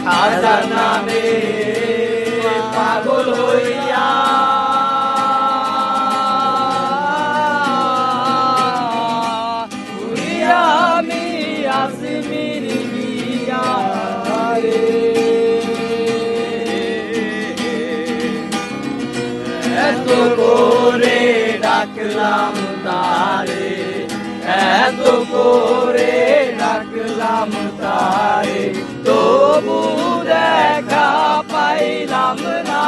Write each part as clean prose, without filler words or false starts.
হাজার নামে পাগল হইয়া আমি আসিমির গিয়া রে এত করে ডাকলাম তারে এত করে ডাকলাম তারে তবু দেখা পাইলাম না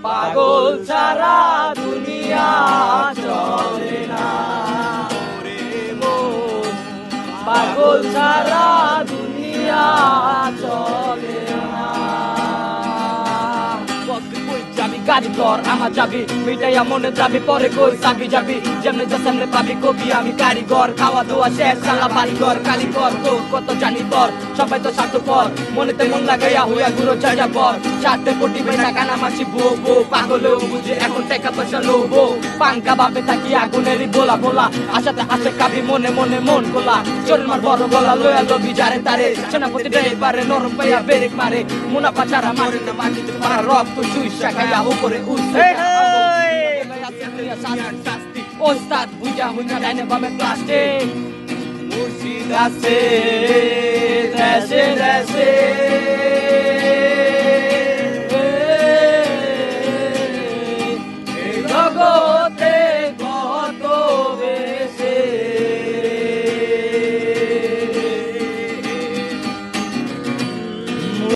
পাগল ছাড়া দুনিয়া চলে না পাগল ছাড়া দুনিয়া চলে না যাবি কারিগর আমার যাবি মিটাইয়া মনে যাবি পরে কই যাবি যাবি যেমনে যা সামনে পাবি কবি আমি কারিগর খাওয়া দাওয়া শেষ সালা বাড়িঘর কালিগর তো কত জানি তোর সবাই তো স্বার্থপর মনেতে মন লাগাইয়া হইয়া ঘুরো যাইয়া পর 4 কোটি বেটা কানা মাছি বো বো পাগলেও বুঝে এখন টাকা পয়সা লোবো পাঙ্কা ভাবে থাকি আগুনেরই বোলা বোলা আশাতে আসে কাবি মনে মনে মন গোলা চোরের মার বড় গলা লয়া লবি যারে তারে সেনাপতি ড্রাইভারে নরম পাইয়া ব্রেক মারে মুনাফা ছাড়া মারে না বাকি মারা রক্ত চুইসা খাইয়া উপরে উঠে ওস্তাদ বুঝা হুইনা ডাইনে বামে প্লাস্টিক মুর্শিদ আছে দেশে দেশে